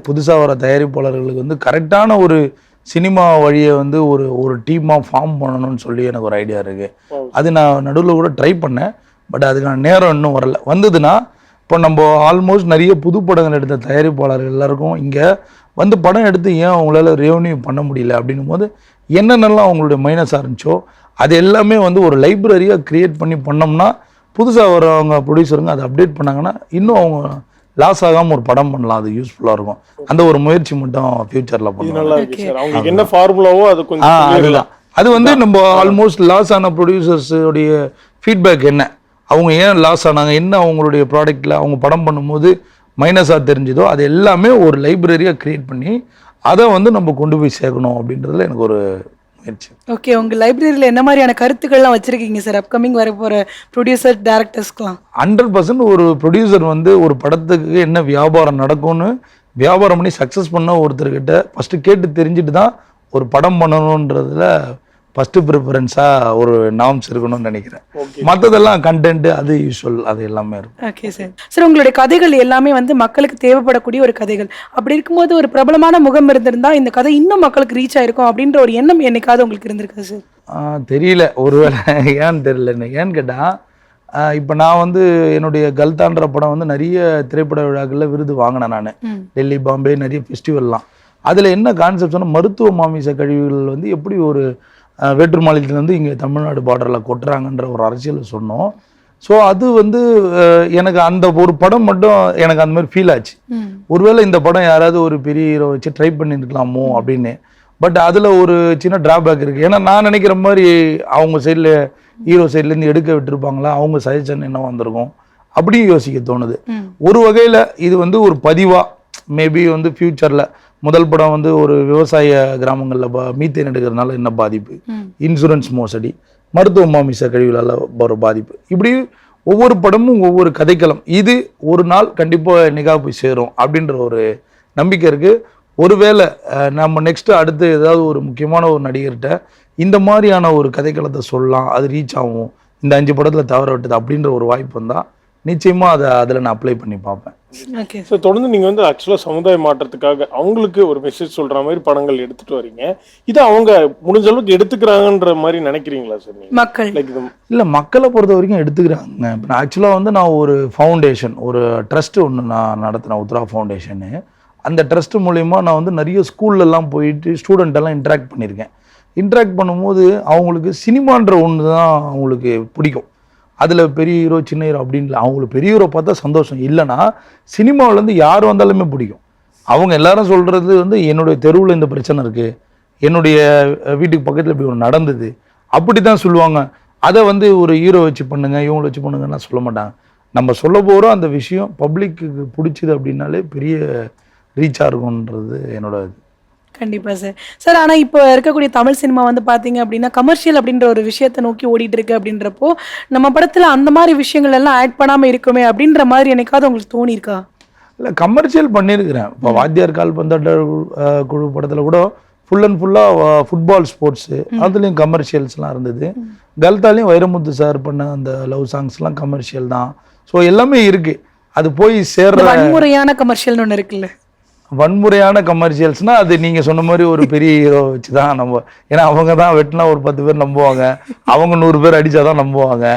C: புதுசாக வர தயாரிப்பாளர்களுக்கு வந்து கரெக்டான ஒரு சினிமா வழியை வந்து ஒரு டீமாக ஃபார்ம் பண்ணணும்னு சொல்லி எனக்கு ஒரு ஐடியா இருக்குது. அது நான் நடுவில் கூட ட்ரை பண்ணேன், பட் அதுக்கான நேரம் இன்னும் வரல. வந்ததுன்னா இப்போ நம்ம ஆல்மோஸ்ட் நிறைய புது படங்கள் எடுத்த தயாரிப்பாளர்கள் எல்லாருக்கும் இங்கே வந்து படம் எடுத்து ஏன் அவங்களால ரெவன்யூ பண்ண முடியல அப்படின்னும் போது என்னென்னலாம் அவங்களுடைய மைனஸாக இருந்துச்சோ அது எல்லாமே வந்து ஒரு லைப்ரரியாக க்ரியேட் பண்ணி பண்ணோம்னா புதுசாக வரவங்க ப்ரொடியூசருங்க அதை அப்டேட் பண்ணாங்கன்னா இன்னும் அவங்க லாஸ் ஆகாமல் ஒரு படம் பண்ணலாம். அது யூஸ்ஃபுல்லாக இருக்கும். அந்த ஒரு முயற்சி மட்டும் ஃபியூச்சரில் பண்ணலாம்.
B: என்ன ஃபார்முலாவோ அது கொஞ்சம்
C: அதுதான். அது வந்து நம்ம ஆல்மோஸ்ட் லாஸ் ஆன ப்ரொடியூசர்ஸுடைய ஃபீட்பேக் என்ன, அவங்க ஏன் லாஸ் ஆனாங்க, என்ன அவங்களுடைய ப்ராடக்டில் அவங்க படம் பண்ணும்போது மைனஸாக தெரிஞ்சதோ அது எல்லாமே ஒரு லைப்ரரியாக க்ரியேட் பண்ணி அதை வந்து நம்ம கொண்டு போய் சேர்க்கணும் அப்படின்றதுல எனக்கு ஒரு முயற்சி.
A: ஓகே, உங்கள் லைப்ரரியில் என்ன மாதிரியான கருத்துக்கள்லாம் வச்சுருக்கீங்க சார் அப்கமிங் வர போகிற ப்ரொடியூசர் டேரக்டர்ஸ்க்குலாம்?
C: 100% ஒரு ப்ரொடியூசர் வந்து ஒரு படத்துக்கு என்ன வியாபாரம் நடக்கும்னு வியாபாரம் பண்ணி சக்ஸஸ் பண்ண ஒருத்தர்கிட்ட ஃபஸ்ட்டு கேட்டு தெரிஞ்சுட்டு தான் ஒரு படம் பண்ணணுன்றதுல ஃபஸ்ட்டு ப்ரிஃபரன்ஸாக ஒரு நார்ம்ஸ் இருக்கணும்னு நினைக்கிறேன். மற்றதெல்லாம் கண்டென்ட்டு அது யூஸ்வல் அது எல்லாமே இருக்கும்.
A: Okay sir. சார் உங்களுடைய கதைகள் எல்லாமே வந்து மக்களுக்கு தேவைப்படக்கூடிய ஒரு கதைகள். அப்படி இருக்கும்போது ஒரு பிரபலமான முகம் இருந்திருந்தா இந்த கதை இன்னும் மக்களுக்கு ரீச் ஆயிருக்கும் அப்படின்ற ஒரு எண்ணம் என்னைக்காவது உங்களுக்கு இருந்திருக்கா சார்?
C: தெரியல, ஒருவேளை ஏன்னு தெரியல. ஏன்னு கேட்டால் இப்போ நான் வந்து என்னுடைய கல்தான்ற படம் வந்து நிறைய திரைப்பட விழாக்களில் விருது வாங்கினேன். நான் டெல்லி, பாம்பே நிறைய ஃபெஸ்டிவல்லாம். அதில் என்ன கான்செப்ட் சொன்னால் மருத்துவ மாமிச கழிவுகள் வந்து எப்படி ஒரு வேற்று மாநிலத்திலேருந்து இங்கே தமிழ்நாடு பார்டரில் கொட்டுறாங்கன்ற ஒரு அரசியல் சொன்னோம். ஸோ அது வந்து எனக்கு அந்த ஒரு படம் மட்டும் எனக்கு அந்த மாதிரி ஃபீல் ஆச்சு. ஒருவேளை இந்த படம் யாராவது ஒரு பெரிய ஹீரோ வச்சு ட்ரை பண்ணியிருக்கலாமோ அப்படின்னு. பட் அதில் ஒரு சின்ன டிராபேக் இருக்குது. ஏன்னா நான் நினைக்கிற மாதிரி அவங்க சைடில் ஹீரோ சைட்லேருந்து எடுக்க விட்டுருப்பாங்களா, அவங்க சஜஷன் என்ன வந்திருக்கும் அப்படியும் யோசிக்க தோணுது. ஒரு வகையில் இது வந்து ஒரு பதிவாக மேபி வந்து ஃப்யூச்சரில் முதல் படம் வந்து ஒரு விவசாய கிராமங்களில் மீத்தேன் எடுக்கிறதுனால என்ன பாதிப்பு, இன்சூரன்ஸ் மோசடி, மருத்துவ மாமிச கழிவுகளால் ஒரு பாதிப்பு, இப்படி ஒவ்வொரு படமும் ஒவ்வொரு கதைக்களம். இது ஒரு நாள் கண்டிப்பாக நிகா போய் சேரும் அப்படின்ற ஒரு நம்பிக்கை இருக்குது. ஒருவேளை நம்ம நெக்ஸ்ட்டு அடுத்து ஏதாவது ஒரு முக்கியமான ஒரு நடிகர்கிட்ட இந்த மாதிரியான ஒரு கதைக்களத்தை சொல்லலாம், அது ரீச் ஆகும், இந்த 5 படத்தில் தவற விட்டது அப்படின்ற ஒரு வாய்ப்பு வந்தால் நிச்சயமாக அதை அதில் நான் அப்ளை பண்ணி பார்ப்பேன்.
B: ஸோ தொடர்ந்து நீங்கள் வந்து ஆக்சுவலாக சமுதாய மாற்றத்துக்காக அவங்களுக்கு ஒரு மெசேஜ் சொல்கிற மாதிரி படங்கள் எடுத்துகிட்டு வரீங்க. இதை அவங்க முடிஞ்ச அளவுக்கு எடுத்துக்கிறாங்கன்ற மாதிரி நினைக்கிறீங்களா சார்
A: மக்கள்?
B: லைக் இது
C: இல்லை, மக்களை பொறுத்த வரைக்கும் எடுத்துக்கிறாங்க. இப்போ நான் ஆக்சுவலாக வந்து நான் ஒரு ஃபவுண்டேஷன், ஒரு ட்ரஸ்ட்டு ஒன்று நான் நடத்தினேன், உத்ரா ஃபவுண்டேஷனு. அந்த ட்ரஸ்ட் மூலயமா நான் வந்து நிறைய ஸ்கூல்லலாம் போயிட்டு ஸ்டூடெண்ட்டெல்லாம் இன்ட்ராக்ட் பண்ணியிருக்கேன். இன்ட்ராக்ட் பண்ணும்போது அவங்களுக்கு சினிமான்ற ஒன்று தான் அவங்களுக்கு பிடிக்கும். அதில் பெரிய ஹீரோ சின்ன ஹீரோ அப்படின்ல, அவங்களுக்கு பெரிய ஹீரோ பார்த்தா சந்தோஷம், இல்லைனா சினிமாவிலேருந்து யார் வந்தாலுமே பிடிக்கும். அவங்க எல்லாரும் சொல்கிறது வந்து என்னுடைய தெருவில் இந்த பிரச்சனை இருக்குது, என்னுடைய வீட்டுக்கு பக்கத்தில் இப்படி ஒன்று நடந்தது, அப்படி தான் சொல்லுவாங்க. அதை வந்து ஒரு ஹீரோ வச்சு பண்ணுங்க, இவங்களை வச்சு பண்ணுங்கன்னா சொல்ல மாட்டாங்க. நம்ம சொல்ல போகிறோம் அந்த விஷயம் பப்ளிக்கு பிடிச்சிது அப்படின்னாலே பெரிய ரீச்சாக இருக்கும்ன்றது என்னோட இது.
A: கண்டிப்பா சார். சார், ஆனா இப்போ இருக்கக்கூடிய தமிழ் சினிமா வந்து பாத்தீங்க அப்படின்னா கமர்ஷியல் அப்படின்ற ஒரு விஷயத்தை நோக்கி ஓடிட்டு இருக்கு. அப்படின்றப்போ நம்ம படத்துல அந்த மாதிரி விஷயங்கள் எல்லாம் ஆட் பண்ணாம இருக்குமே அப்படின்ற மாதிரி என்னைக்காவது உங்களுக்கு தோணி இருக்கா?
C: இல்லை, கமர்ஷியல் பண்ணியிருக்கிறேன். இப்போ வாத்தியார் கால்பந்தாட்ட குழு படத்தில் கூட ஃபுல் அண்ட் ஃபுல்லாக ஃபுட்பால் ஸ்போர்ட்ஸு, அதுலேயும் கமர்ஷியல்ஸ்லாம் இருந்தது. கல்தாலையும் வைரமுத்து சார் பண்ண அந்த லவ் சாங்ஸ்லாம் கமர்ஷியல் தான். ஸோ எல்லாமே இருக்குது. அது போய் சேர்ற
A: வன்முறையான கமர்ஷியல்னு ஒன்று இருக்குல்ல,
C: வன்முறையான கமர்ஷியல்ஸ்னா அது நீங்கள் சொன்ன மாதிரி ஒரு பெரிய ஹீரோ வச்சு தான் நம்ம, ஏன்னா அவங்க தான் வெட்டினா ஒரு 10 பேர் நம்புவாங்க, அவங்க 100 பேர் அடித்தாதான் நம்புவாங்க.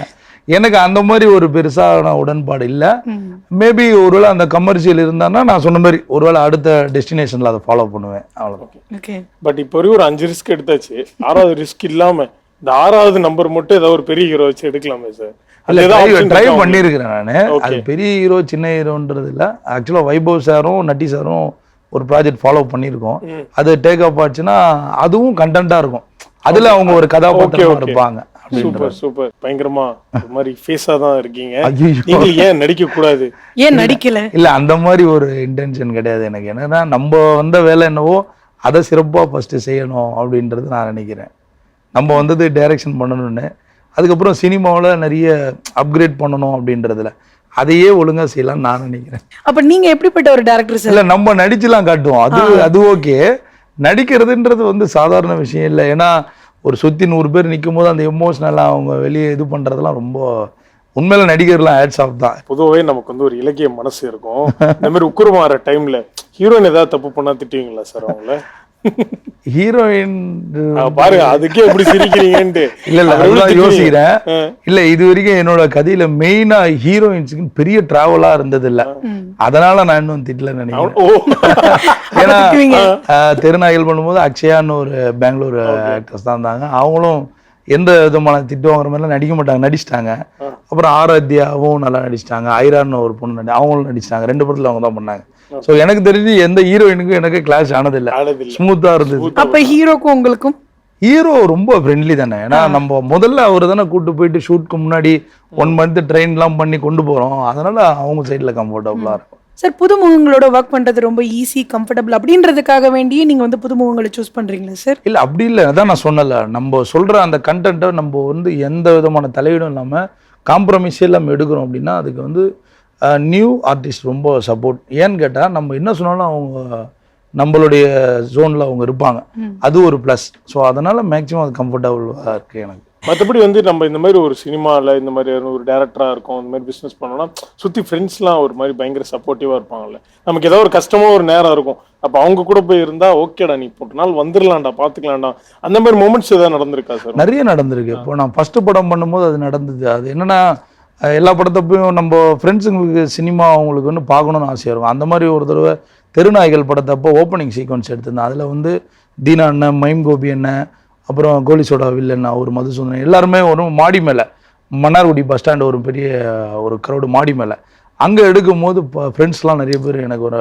C: எனக்கு அந்த மாதிரி ஒரு பெருசான உடன்பாடு இல்லை. மேபி ஒருவேளை அந்த கமர்ஷியல் இருந்தான்னா நான் சொன்ன மாதிரி ஒருவேளை அடுத்த டெஸ்டினேஷனில் அதை ஃபாலோ பண்ணுவேன், அவ்வளோதான்.
B: பட் இப்போ ஒரு 5 ரிஸ்க் எடுத்தாச்சு, 6வது ரிஸ்க் இல்லாமல் இந்த 6வது நம்பர் மட்டும் ஏதாவது ஒரு பெரிய ஹீரோ வச்சு எடுக்கலாமே சார்?
C: ட்ரை பண்ணியிருக்கிறேன் நான். அது பெரிய ஹீரோ சின்ன ஹீரோன்றது இல்லை. ஆக்சுவலாக வைபவ் சாரும் நட்டி சாரும் ஒரு ப்ராஜெக்ட் ஃபாலோ பண்ணியிருக்கோம். அது டேக் ஆஃப் ஆச்சுன்னா அதுவும் கண்டென்ட்டாக இருக்கும். அதில் அவங்க ஒரு கதாபாத்திரமா இருப்பாங்க.
B: சூப்பர் சூப்பர், பயங்கரமா ஒரு மாதிரி ஃபேஸா தான் இருக்கீங்க. நீங்க ஏன் நடிக்க கூடாது?
A: ஏன் நடிக்கல?
C: இல்ல, அந்த மாதிரி ஒரு இன்டென்ஷன் கிடையாது எனக்கு. என்னன்னா நம்ம வந்த வேலை என்னவோ அதை சிறப்பாக ஃபர்ஸ்ட் செய்யணும் அப்படின்றது நான் நினைக்கிறேன். நம்ம வந்தது டைரக்ஷன் பண்ணணும்னு, அதுக்கப்புறம் சினிமாவில் நிறைய அப்கிரேட் பண்ணணும் அப்படின்றதுல அதையே ஒழுங்கா செய்யலாம்னு நான் நினைக்கிறேன்.
A: அப்ப நீங்க எப்படிப்பட்ட ஒரு டைரக்டர் சார்?
C: இல்லை, நம்ம நடிச்சுலாம் காட்டுவோம், அது ஓகே. நடிக்கிறதுன்றது வந்து சாதாரண விஷயம் இல்லை. ஏன்னா ஒரு சுற்றி 100 பேர் நிற்கும் போது அந்த எமோஷனலாக அவங்க வெளியே இது பண்ணுறதுலாம் ரொம்ப உண்மையில நடிகர்லாம் ஹேட்ஸ் ஆஃப் தான்.
B: பொதுவாகவே நமக்கு வந்து ஒரு இலக்கிய மனசு இருக்கும். இந்த மாதிரி உக்குரமாற டைம்ல ஹீரோயின் ஏதாவது தப்பு பண்ணா திட்டுவீங்களா சார் அவங்கள?
C: ஹீரோயின்
B: பாருங்க, அதுக்கே எப்படி சிரிக்கிறீங்கன்ட்டு.
C: இல்ல யோசிக்கிறேன். இல்ல, இது வரைக்கும் என்னோட கதையில மெயினா ஹீரோயின்ஸுக்கு பெரிய டிராவலா இருந்தது இல்ல, அதனால நான் இன்னும் திட்டல நினைக்கிறேன். ஏன்னா தெருநாய்கள் பண்ணும்போது அக்ஷயான்னு ஒரு பெங்களூர் ஆக்டர்ஸ் தான் இருந்தாங்க. அவங்களும் எந்த விதமான திட்டு வாங்குற மாதிரிலாம் நடிக்க மாட்டாங்க, நடிச்சிட்டாங்க. அப்புறம் ஆராத்யாவும் நல்லா நடிச்சிட்டாங்க, ஐரான்னு ஒரு பொண்ணு அவங்களும் நடிச்சிட்டாங்க. 2 படத்துல அவங்க தான் பண்ணாங்க. சோ எனக்கு தெரிஞ்சு எந்த ஹீரோயினுக்கும் எனக்கு கிளாஷ் ஆனதில்லை, ஸ்மூத்தா இருந்தது.
A: அப்ப ஹீரோக்கும் உங்களுக்கும்?
C: ஹீரோ ரொம்ப ஃப்ரெண்ட்லி தானே. ஏன்னா நம்ம முதல்ல அவர் தானே கூட்டு போயிட்டு ஷூட்க்கு முன்னாடி 1 மந்த் ட்ரெயின்லாம் பண்ணி கொண்டு போறோம். அதனால அவங்க சைட்ல கம்ஃபர்டபுளா இருக்கும்.
A: சார், புதுமுகங்களோட ஒர்க் பண்றது ரொம்ப ஈஸி, கம்ஃபர்டபுள் அப்படின்றதுக்காக வேண்டியே நீங்க வந்து புதுமுகங்களை சூஸ் பண்றீங்களா சார்?
C: இல்ல, அப்படி இல்லை. அதான் நான் சொன்னல, நம்ம சொல்ற அந்த கண்டென்ட்டை நம்ம வந்து எந்த விதமான தலையீடும் இல்லாம காம்ப்ரமைஸே இல்லாமல் எடுக்கிறோம் அப்படின்னா அதுக்கு வந்து நியூ ஆர்டிஸ்ட் ரொம்ப சப்போர்ட். ஏன்னு கேட்டால் நம்ம என்ன சொன்னாலும் அவங்க நம்மளுடைய ஜோனில் அவங்க இருப்பாங்க, அது ஒரு ப்ளஸ். ஸோ அதனால் மேக்ஸிமம் அது கம்ஃபர்டபுளாக இருக்குது எனக்கு.
B: மற்றபடி வந்து நம்ம இந்த மாதிரி ஒரு சினிமாவில் இந்த மாதிரி ஒரு டேரக்டராக இருக்கும், இந்த மாதிரி பிஸ்னஸ் பண்ணோம்னா சுற்றி ஃப்ரெண்ட்ஸ்லாம் ஒரு மாதிரி பயங்கர சப்போர்ட்டிவாக இருப்பாங்கல்ல. நமக்கு ஏதோ ஒரு கஷ்டமாக ஒரு நேரம் இருக்கும், அப்போ அவங்க கூட போய் இருந்தால் ஓகேடா நீ போட்ட நாள் வந்துடலாம்டா பார்த்துக்கலாம்டா, அந்த மாதிரி மூமெண்ட்ஸ் எதாவது நடந்திருக்கா சார்?
C: நிறைய நடந்திருக்கு. இப்போ நான் ஃபஸ்ட்டு படம் பண்ணும்போது அது நடந்தது. அது என்னென்னா எல்லா படத்தப்பையும் நம்ம ஃப்ரெண்ட்ஸுங்களுக்கு சினிமா அவங்களுக்கு வந்து பார்க்கணுன்னு ஆசையாக இருக்கும். அந்த மாதிரி ஒரு தடவை தெருநாய்கள் படத்தப்போ ஓப்பனிங் சீக்வன்ஸ் எடுத்திருந்தேன். அதில் வந்து தீனா அண்ணன், மைம் கோபி அண்ணன், அப்புறம் கோலி சோடா வில்லன் ஒரு மதுசூதனன் எல்லாருமே ஒரு மாடி மேலே மன்னார்குடி பஸ் ஸ்டாண்டு ஒரு பெரிய ஒரு க்ரௌடு மாடி மேலே அங்கே எடுக்கும் போது ஃப்ரெண்ட்ஸ்லாம் நிறைய பேர் எனக்கு ஒரு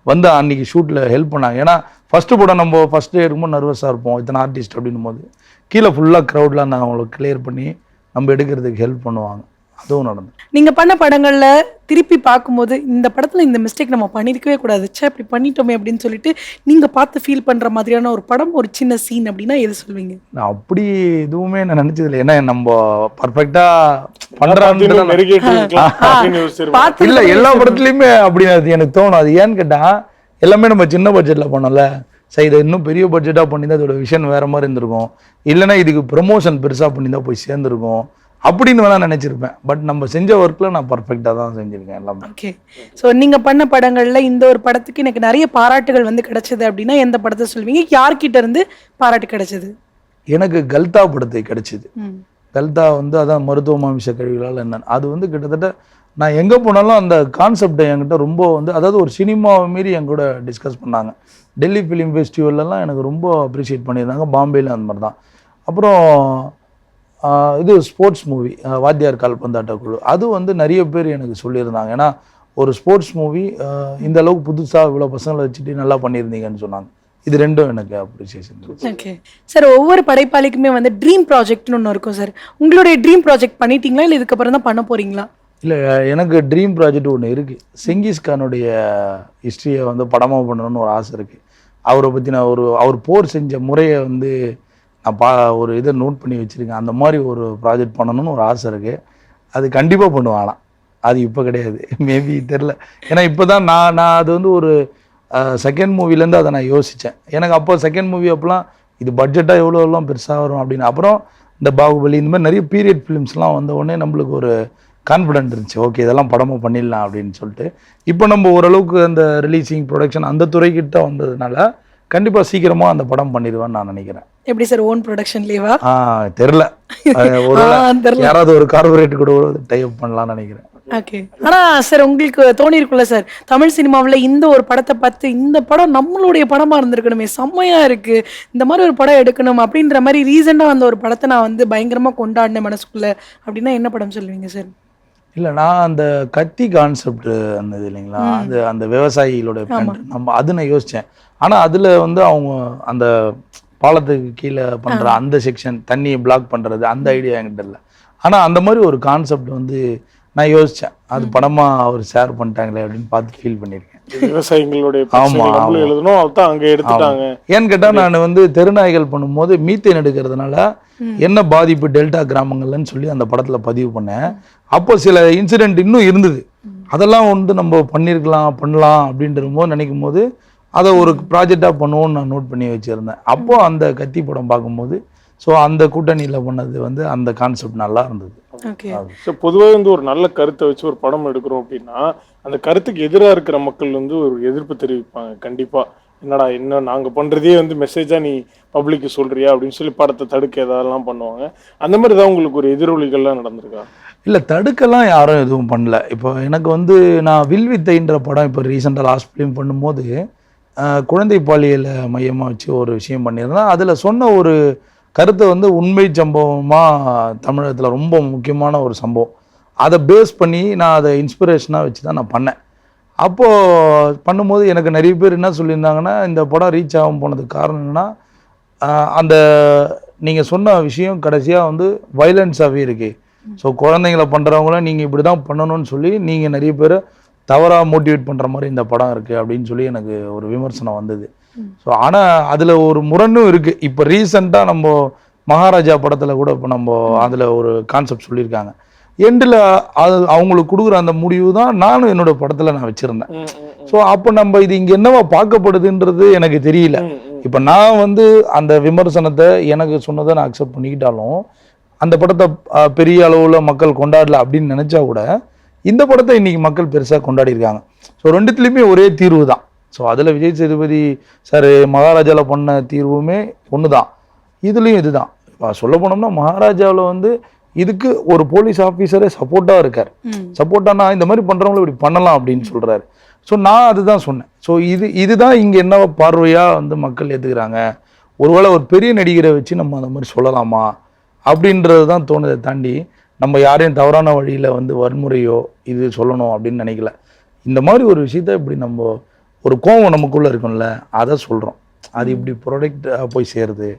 C: வந்து அன்றைக்கி ஷூட்டில் ஹெல்ப் பண்ணாங்க. ஏன்னா ஃபஸ்ட்டு படம் நம்ம ஃபஸ்ட்டு எடுக்கும்போது நர்வஸாக இருப்போம் இத்தனை ஆர்டிஸ்ட் அப்படின்னும் போது கீழே ஃபுல்லாக க்ரௌட்லாம் நாங்கள் அவங்களுக்கு கிளியர் பண்ணி நம்ம எடுக்கிறதுக்கு ஹெல்ப் பண்ணுவாங்க. அதுவும் நடந்தது.
A: நீங்க பண்ண படங்கள்ல திருப்பி பார்க்கும்போது இந்த படத்துல இந்த மிஸ்டேக் நம்ம பண்ணிருக்கவே கூடாது, ச்சே இப்படி பண்ணிட்டோமே அப்படின்னு சொல்லிட்டு நீங்க பார்த்து ஃபீல் பண்ற மாதிரியான ஒரு படம், ஒரு சின்ன சீன் அப்படின்னா எது சொல்வீங்க?
C: நான் அப்படி எதுவுமே நான் நினைச்சது இல்லை. ஏன்னா நம்ம பர்ஃபெக்டா பண்றாங்க இல்ல எல்லா படத்துலயுமே அப்படி எனக்கு தோணும். அது ஏன்னு கேட்டா எல்லாமே நம்ம சின்ன பட்ஜெட்ல பண்ணோம்ல, சரி இதை இன்னும் பெரிய பட்ஜெட்டா பண்ணிதான் அதோட விஷன் வேற மாதிரி இருந்திருக்கும், இல்லைன்னா இதுக்கு ப்ரொமோஷன் பெருசா பண்ணிதான் போய் சேர்ந்துருக்கும் அப்படின்னு வேணா நினைச்சிருப்பேன். பட் நம்ம செஞ்ச ஒர்க்ல நான் பர்ஃபெக்டா தான் செஞ்சிருக்கேன் எல்லாமே.
A: ஓகே. ஸோ நீங்க பண்ண படங்கள்ல இந்த ஒரு படத்துக்கு எனக்கு நிறைய பாராட்டுகள் வந்து கிடைச்சது அப்படின்னா எந்த படத்தை சொல்வீங்க? யார்கிட்ட இருந்து பாராட்டு கிடைச்சது?
C: எனக்கு கல்தா படத்தை கிடைச்சது. கல்தா வந்து அதான் மருத்துவ மாமிச கழிவுகளால் என்னன்னு அது வந்து கிட்டத்தட்ட நான் எங்கே போனாலும் அந்த கான்செப்டை என்கிட்ட ரொம்ப வந்து அதாவது ஒரு சினிமாவை மீறி என் கூட டிஸ்கஸ் பண்ணாங்க. டெல்லி ஃபிலிம் ஃபெஸ்டிவல்லாம் எனக்கு ரொம்ப அப்ரிஷியேட் பண்ணியிருந்தாங்க, பாம்பேயில் அந்த மாதிரி தான். அப்புறம் இது ஸ்போர்ட்ஸ் மூவி வாத்தியார் கால்பந்தாட்ட குழு அது வந்து நிறைய பேர் எனக்கு சொல்லியிருந்தாங்க. ஏன்னா ஒரு ஸ்போர்ட்ஸ் மூவி இந்த அளவுக்கு புதுசாக இவ்வளோ பசங்களை வச்சுட்டு நல்லா பண்ணியிருந்தீங்கன்னு சொன்னாங்க. இது ரெண்டும் எனக்கு அப்ரிசியேஷன்.
A: ஓகே சார், ஒவ்வொரு படைப்பாளிக்குமே வந்து ட்ரீம் ப்ராஜெக்ட்னு ஒன்று இருக்கும் சார். உங்களுடைய ட்ரீம் ப்ராஜெக்ட் பண்ணிட்டீங்களா இல்லை இதுக்கப்புறம் தான் பண்ண போறீங்களா?
C: இல்லை எனக்கு ட்ரீம் ப்ராஜெக்ட் ஒன்று இருக்குது. செங்கிஸ்கானுடைய ஹிஸ்ட்ரியை வந்து படமாக பண்ணணும்னு ஒரு ஆசை இருக்குது. அவரை பற்றி நான் அவர் போர் செஞ்ச முறையை வந்து நான் ஒரு இதை நோட் பண்ணி வச்சுருக்கேன். அந்த மாதிரி ஒரு ப்ராஜெக்ட் பண்ணணும்னு ஒரு ஆசை இருக்குது. அது கண்டிப்பாக பண்ணுவானா, அது இப்போ கிடையாது, மேபி தெரில. ஏன்னா இப்போ தான் நான் அது வந்து ஒரு செகண்ட் மூவிலேருந்து அதை நான் யோசித்தேன். எனக்கு அப்போ செகண்ட் மூவி அப்போலாம் இது பட்ஜெட்டாக எவ்வளோலாம் பெருசாக வரும் அப்படின்னு. அப்புறம் இந்த பாகுபலி இந்த மாதிரி நிறைய பீரியட் ஃபிலிம்ஸ்லாம் வந்த உடனே நம்மளுக்கு ஒரு கான்ஃபிடென்ட் இருந்துச்சு, ஓகே இதெல்லாம் படமாக பண்ணிடலாம் அப்படின்னு சொல்லிட்டு. இப்போ நம்ம ஓரளவுக்கு அந்த ரிலீசிங் ப்ரொடக்ஷன் அந்த துறைக்கிட்ட வந்ததுனால கண்டிப்பாக சீக்கிரமாக அந்த படம் பண்ணிடுவேன்னு நான் நினைக்கிறேன்.
A: எப்படி சார், ஓன் ப்ரொடக்ஷன்லேவா?
C: தெரில, யாராவது ஒரு கார்பரேட் கூட டை அப் பண்ணலாம்னு நினைக்கிறேன்.
A: ஓகே. ஆனால் சார் உங்களுக்கு தோணி இருக்குல்ல சார், தமிழ் சினிமாவில் இந்த ஒரு படத்தை பார்த்து இந்த படம் நம்மளுடைய படமாக இருந்திருக்கணுமே, செம்மையாக இருக்குது, இந்த மாதிரி ஒரு படம் எடுக்கணும் அப்படின்ற மாதிரி ரீசெண்டாக அந்த ஒரு படத்தை நான் வந்து பயங்கரமாக கொண்டாடினேன் மனசுக்குள்ளே அப்படின்னா என்ன படம் சொல்லுவீங்க சார்?
C: இல்லை நான் அந்த கத்தி கான்செப்ட் இருந்தது இல்லைங்களா, அது அந்த விவசாயிகளோட நம்ம அது நான் யோசித்தேன். ஆனால் அதில் வந்து அவங்க அந்த பாலத்துக்கு கீழே பண்ணுற அந்த செக்ஷன் தண்ணியை பிளாக் பண்ணுறது அந்த ஐடியா என்கிட்ட இல்லை. ஆனால் அந்த மாதிரி ஒரு கான்செப்ட் வந்து நான் யோசித்தேன், அது படமாக அவர் ஷேர் பண்ணிட்டாங்களே அப்படின்னு பார்த்து ஃபீல் பண்ணியிருக்கேன்.
B: விவசாயிகளுடைய எழுதணும் அதுதான் அங்கே எடுத்துட்டாங்க.
C: ஏன்னு கேட்டால் நான் வந்து தெருநாய்கள் பண்ணும்போது மீத்தேன் எடுக்கிறதுனால என்ன பாதிப்பு டெல்டா கிராமங்கள்லன்னு சொல்லி அந்த படத்தில் பதிவு பண்ணேன். அப்போ சில இன்சிடென்ட் இன்னும் இருந்தது, அதெல்லாம் வந்து நம்ம பண்ணலாம் அப்படின்ற போது நினைக்கும் போது அதை ஒரு ப்ராஜெக்டாக பண்ணுவோன்னு நான் நோட் பண்ணி வச்சுருந்தேன். அப்போ அந்த கத்தி படம் பார்க்கும்போது ஸோ அந்த கூட்டணியில் பண்ணது வந்து அந்த கான்செப்ட் நல்லா இருந்தது.
B: ஸோ பொதுவாக வந்து ஒரு நல்ல கருத்தை வச்சு ஒரு படம் எடுக்கிறோம் அப்படின்னா அந்த கருத்துக்கு எதிராக இருக்கிற மக்கள் வந்து ஒரு எதிர்ப்பு தெரிவிப்பாங்க கண்டிப்பாக. என்னடா என்ன நாங்கள் பண்ணுறதே வந்து மெசேஜாக நீ பப்ளிக்கு சொல்கிறியா அப்படின்னு சொல்லி படத்தை தடுக்க எதெல்லாம் பண்ணுவாங்க. அந்த மாதிரி தான் உங்களுக்கு ஒரு எதிரொலிகள்லாம் நடந்திருக்கா?
C: இல்லை தடுக்கலாம் யாரும் எதுவும் பண்ணல. இப்போ எனக்கு வந்து நான் வில்வித்தைன்ற படம் இப்போ ரீசெண்டாக லாஸ்ட் ஃபிலிம் பண்ணும்போது குழந்தை பாலியலை மையமாக வச்சு ஒரு விஷயம் பண்ணியிருந்தேன். அதில் சொன்ன ஒரு கருத்தை வந்து உண்மை சம்பவமாக தமிழகத்தில் ரொம்ப முக்கியமான ஒரு சம்பவம், அதை பேஸ் பண்ணி நான் அதை இன்ஸ்பிரேஷனாக வச்சு தான் நான் பண்ணேன். அப்போது பண்ணும்போது எனக்கு நிறைய பேர் என்ன சொல்லியிருந்தாங்கன்னா, இந்த படம் ரீச் ஆகும் போனதுக்கு காரணம் என்னென்னா அந்த நீங்கள் சொன்ன விஷயம் கடைசியாக வந்து வைலன்ஸாகவே இருக்குது. ஸோ குழந்தைங்களை பண்ணுறவங்கள நீங்கள் இப்படி தான் பண்ணணும்னு சொல்லி நீங்கள் நிறைய பேர் தவறாக மோட்டிவேட் பண்ணுற மாதிரி இந்த படம் இருக்குது அப்படின்னு சொல்லி எனக்கு ஒரு விமர்சனம் வந்தது. ஸோ ஆனால் அதில் ஒரு முரணும் இருக்குது. இப்போ ரீசெண்டாக நம்ம மகாராஜா படத்தில் கூட இப்போ நம்ம அதில் ஒரு கான்செப்ட் சொல்லியிருக்காங்க. எண்டில் அது அவங்களுக்கு கொடுக்குற அந்த முடிவு தான் நானும் என்னோட படத்தில் நான் வச்சுருந்தேன். ஸோ அப்போ நம்ம இது இங்கே என்னவா பார்க்கப்படுதுன்றது எனக்கு தெரியல. இப்போ நான் வந்து அந்த விமர்சனத்தை எனக்கு சொன்னதை நான் அக்செப்ட் பண்ணிக்கிட்டாலும் அந்த படத்தை பெரிய அளவில் மக்கள் கொண்டாடல அப்படின்னு நினச்சா கூட இந்த படத்தை இன்னைக்கு மக்கள் பெருசாக கொண்டாடி இருக்காங்க. ஸோ ரெண்டுத்துலேயுமே ஒரே தீர்வு தான். ஸோ அதில் விஜய் சேதுபதி சார் மகாராஜாவில் பண்ண தீர்வுமே ஒன்று தான், இதுலேயும் இதுதான். சொல்ல போனோம்னா மகாராஜாவில் வந்து இதுக்கு ஒரு போலீஸ் ஆஃபீஸரே சப்போர்ட்டாக இருக்கார். சப்போர்ட்டானா இந்த மாதிரி பண்ணுறவங்களும் இப்படி பண்ணலாம் அப்படின்னு சொல்கிறாரு. ஸோ நான் அதுதான் சொன்னேன். ஸோ இதுதான் இங்கே என்ன பார்வையாக வந்து மக்கள் ஏற்றுக்கிறாங்க. ஒருவேளை ஒரு பெரிய நடிகரை வச்சு நம்ம அந்த மாதிரி சொல்லலாமா அப்படின்றது தான் தோணுதை தாண்டி நம்ம யாரையும் தவறான வழியில் வந்து வன்முறையோ இது சொல்லணும் அப்படின்னு நினைக்கல. இந்த மாதிரி ஒரு விஷயத்த இப்படி நம்ம ஒரு கோவம் நமக்குள்ளே இருக்கும்ல, அதை சொல்கிறோம். அது இப்படி ப்ரொடக்ட் போய் சேருது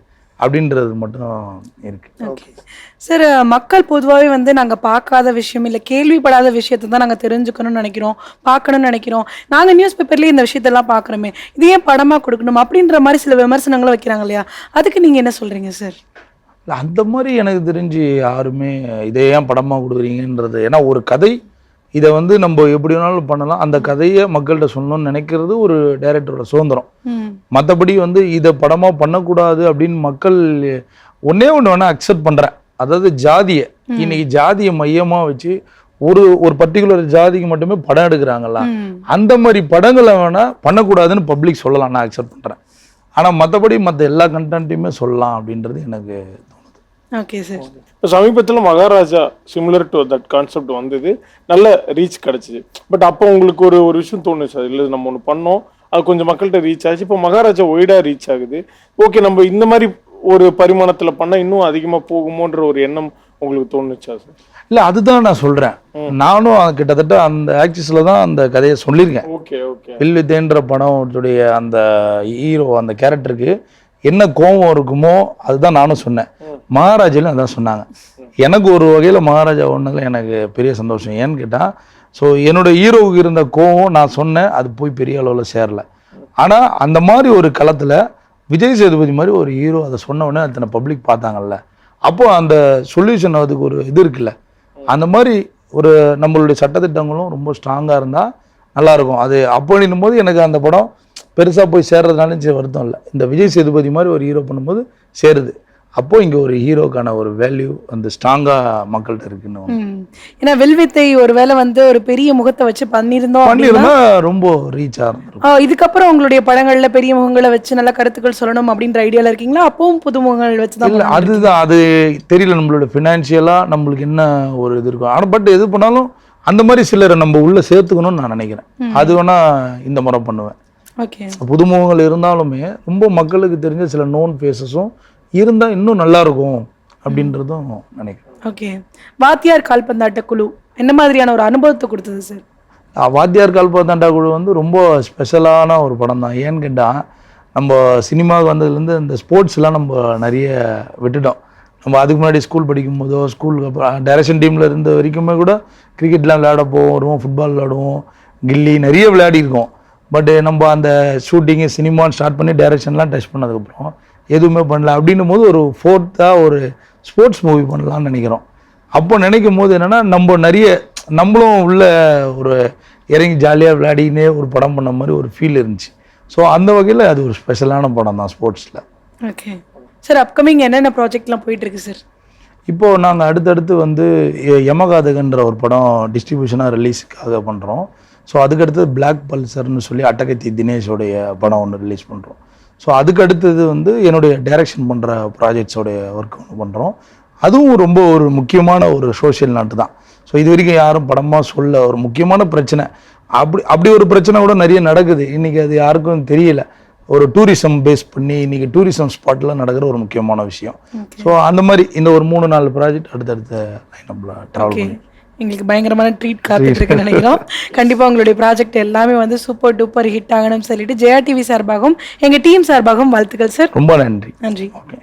C: அப்படின்றது மட்டும் இருக்கு.
A: ஓகே சார், மக்கள் பொதுவாகவே வந்து நாங்கள் பார்க்காத விஷயம் இல்லை கேள்விப்படாத விஷயத்தை தான் நாங்கள் தெரிஞ்சுக்கணும்னு நினைக்கிறோம், பார்க்கணும்னு நினைக்கிறோம். நாங்கள் நியூஸ் பேப்பர்லேயே இந்த விஷயத்தெல்லாம் பார்க்குறோமே, இது ஏன் படமாக கொடுக்கணும் அப்படின்ற மாதிரி சில விமர்சனங்களும் வைக்கிறாங்க இல்லையா, அதுக்கு நீங்கள் என்ன சொல்கிறீங்க சார்?
C: இல்லை, அந்த மாதிரி எனக்கு தெரிஞ்சு யாருமே இதை ஏன் படமாக கொடுக்குறீங்கன்றது, ஏன்னா ஒரு கதை இதை வந்து நம்ம எப்படி வேணாலும் பண்ணலாம், அந்த கதையை மக்கள்கிட்ட சொல்லணும்னு நினைக்கிறது ஒரு டைரக்டரோட சுதந்திரம். மற்றபடி வந்து இதை படமாக பண்ணக்கூடாது அப்படின்னு மக்கள் ஒன்றே ஒன்று வேணால் அக்செப்ட் பண்ணுறேன். அதாவது ஜாதியை இன்னைக்கு ஜாதியை மையமாக வச்சு ஒரு ஒரு பர்டிகுலர் ஜாதிக்கு மட்டுமே படம் எடுக்கிறாங்கல்ல, அந்த மாதிரி படங்களை வேணால் பண்ணக்கூடாதுன்னு பப்ளிக் சொல்லலாம், நான் அக்செப்ட் பண்ணுறேன். ஆனால் மற்றபடி மற்ற எல்லா கண்டென்ட்டையுமே சொல்லலாம் அப்படின்றது எனக்கு தோணுது.
A: Okay sir.
B: இப்போ சமீபத்தில் Maharaja similar to that concept வந்தது, நல்ல ரீச் கிடச்சிது. பட் அப்போ உங்களுக்கு ஒரு ஒரு விஷயம் தோணுச்சு, இல்லை நம்ம ஒன்று பண்ணோம், அது கொஞ்சம் மக்கள்கிட்ட ரீச் ஆச்சு. இப்போ மகாராஜா ஒய்டாக ரீச் ஆகுது. ஓகே, நம்ம இந்த மாதிரி ஒரு பரிமாணத்தில் பண்ணால் இன்னும் அதிகமாக போகுமோன்ற ஒரு எண்ணம் உங்களுக்கு தோணுச்சா சார்?
C: இல்லை, அதுதான் நான் சொல்கிறேன். நானும் கிட்டத்தட்ட அந்த ஆக்சிஸில் தான் அந்த கதையை சொல்லியிருக்கேன்.
B: Okay okay.
C: வில் வித்தேன்ற படத்துடைய அந்த ஹீரோ அந்த கேரக்டருக்கு என்ன கோபம் இருக்குமோ அதுதான் நானும் சொன்னேன். மகாராஜாலையும் அதான் சொன்னாங்க. எனக்கு ஒரு வகையில் மகாராஜா ஒன்றில் எனக்கு பெரிய சந்தோஷம். ஏன்னு கேட்டால், ஸோ என்னோட ஹீரோவுக்கு இருந்த கோவம் நான் சொன்னேன், அது போய் பெரிய அளவில் சேரல. ஆனால் அந்த மாதிரி ஒரு களத்தில் விஜய் சேதுபதி மாதிரி ஒரு ஹீரோ அதை சொன்ன உடனே அத்தனை பப்ளிக் பார்த்தாங்கல்ல, அப்போது அந்த சொல்யூஷன் அதுக்கு ஒரு இது இருக்குல்ல, அந்த மாதிரி ஒரு நம்மளுடைய சட்டத்திட்டங்களும் ரொம்ப ஸ்ட்ராங்காக இருந்தால் நல்லாயிருக்கும். அது அப்படின்னும் போது எனக்கு அந்த படம் பெருசாக போய் சேர்றதுனாலும் சரி வருத்தம் இல்லை. இந்த விஜய் சேதுபதி மாதிரி ஒரு ஹீரோ பண்ணும்போது சேருது. அப்போது இங்கே ஒரு ஹீரோக்கான ஒரு வேல்யூ அந்த ஸ்ட்ராங்காக மக்கள்கிட்ட இருக்குன்னு.
A: ஏன்னா வில்வித்தை ஒரு வேளை வந்து ஒரு பெரிய முகத்தை வச்சு பண்ணியிருந்தா
C: ரொம்ப ரீச் ஆகும்.
A: இதுக்கப்புறம் உங்களுடைய படங்களில் பெரிய முகங்களை வச்சு நல்ல கருத்துக்கள் சொல்லணும் அப்படின்ற ஐடியாவில் இருக்கீங்களா? அப்பவும் புது முகங்கள் வச்சு தான்?
C: இல்லை, அதுதான் அது தெரியல. நம்மளோட ஃபினான்ஷியலாக நம்மளுக்கு என்ன ஒரு இது இருக்கும். ஆனால் பட் எது பண்ணாலும் அந்த மாதிரி சிலரை நம்ம உள்ளே சேர்த்துக்கணும்னு நான் நினைக்கிறேன். அது வேணால் இந்த முறை பண்ணுவேன்.
A: ஓகே.
C: புதுமுகங்கள் இருந்தாலுமே ரொம்ப மக்களுக்கு தெரிஞ்ச சில நோன் ஃபேஸஸும் இருந்தால் இன்னும் நல்லா இருக்கும் அப்படின்றதும் நினைக்கிறேன்.
A: ஓகே. வாத்தியார் கால்பந்தாட்ட குழு என்ன மாதிரியான ஒரு அனுபவத்தை கொடுத்தது சார்?
C: வாத்தியார் கால்பந்தாட்ட குழு வந்து ரொம்ப ஸ்பெஷலான ஒரு படம் தான். ஏன்னு கேட்டால், நம்ம சினிமாவுக்கு வந்ததுலேருந்து இந்த ஸ்போர்ட்ஸ்லாம் நம்ம நிறைய விட்டுட்டோம். நம்ம அதுக்கு முன்னாடி ஸ்கூல் படிக்கும் போதோ ஸ்கூலுக்கு அப்புறம் டைரக்ஷன் டீமில் இருந்த வரைக்குமே கூட கிரிக்கெட்லாம் விளையாட வருவோம், ஃபுட்பால் விளையாடுவோம், கில்லி நிறைய விளையாடி இருக்கோம். பட் நம்ம அந்த ஷூட்டிங்கு சினிமான்னு ஸ்டார்ட் பண்ணி டைரக்ஷன்லாம் டச் பண்ணதுக்கப்புறம் எதுவுமே பண்ணல. அப்படின்னும் போது ஒரு ஃபோர்த்தாக ஒரு ஸ்போர்ட்ஸ் மூவி பண்ணலான்னு நினைக்கிறோம். அப்போ நினைக்கும் போது என்னென்னா, நம்ம நிறைய நம்மளும் உள்ள ஒரு இறங்கி ஜாலியாக விளையாடினே ஒரு படம் பண்ண மாதிரி ஒரு ஃபீல் இருந்துச்சு. ஸோ அந்த வகையில் அது ஒரு ஸ்பெஷலான படம் தான் ஸ்போர்ட்ஸில்.
A: Okay sir. அப்கமிங் என்னென்ன ப்ராஜெக்ட்லாம் போயிட்டுருக்கு சார்?
C: இப்போது நாங்கள் அடுத்தடுத்து வந்து யமகாதகன்ற ஒரு படம் டிஸ்ட்ரிபியூஷனாக ரிலீஸுக்காக பண்ணுறோம். ஸோ அதுக்கடுத்து பிளாக் பல்சர்னு சொல்லி அட்டகத்தி தினேஷோடைய படம் ஒன்று ரிலீஸ் பண்ணுறோம். ஸோ அதுக்கு அடுத்தது வந்து என்னுடைய டைரக்ஷன் பண்ணுற ப்ராஜெக்ட்ஸோடைய ஒர்க் ஒன்று பண்ணுறோம். அதுவும் ரொம்ப ஒரு முக்கியமான ஒரு சோஷியல் நாட்டு தான். ஸோ இது வரைக்கும் யாரும் படமாக சொல்ல ஒரு முக்கியமான பிரச்சனை, அப்படி ஒரு பிரச்சனை கூட நிறைய நடக்குது. இன்றைக்கி அது யாருக்கும் தெரியல. ஒரு டூரிசம் பேஸ் பண்ணி இன்றைக்கி டூரிசம் ஸ்பாட்டில் நடக்கிற ஒரு முக்கியமான விஷயம். ஸோ அந்த மாதிரி இந்த ஒரு 3-4 ப்ராஜெக்ட் அடுத்தடுத்த லைனப்பில் ட்ராவல் பண்ணி
A: எங்களுக்கு பயங்கரமான ட்ரீட் காத்துட்டு இருக்குன்னு நினைக்கிறோம். கண்டிப்பாக உங்களுடைய ப்ராஜெக்ட் எல்லாமே வந்து சூப்பர் டூப்பர் ஹிட் ஆகணும்னு சொல்லிட்டு ஜெயா டிவி சார்பாகவும் எங்கள் டீம் சார்பாகவும் வாழ்த்துக்கள் சார்.
C: ரொம்ப நன்றி.
A: நன்றி.
C: ஓகே.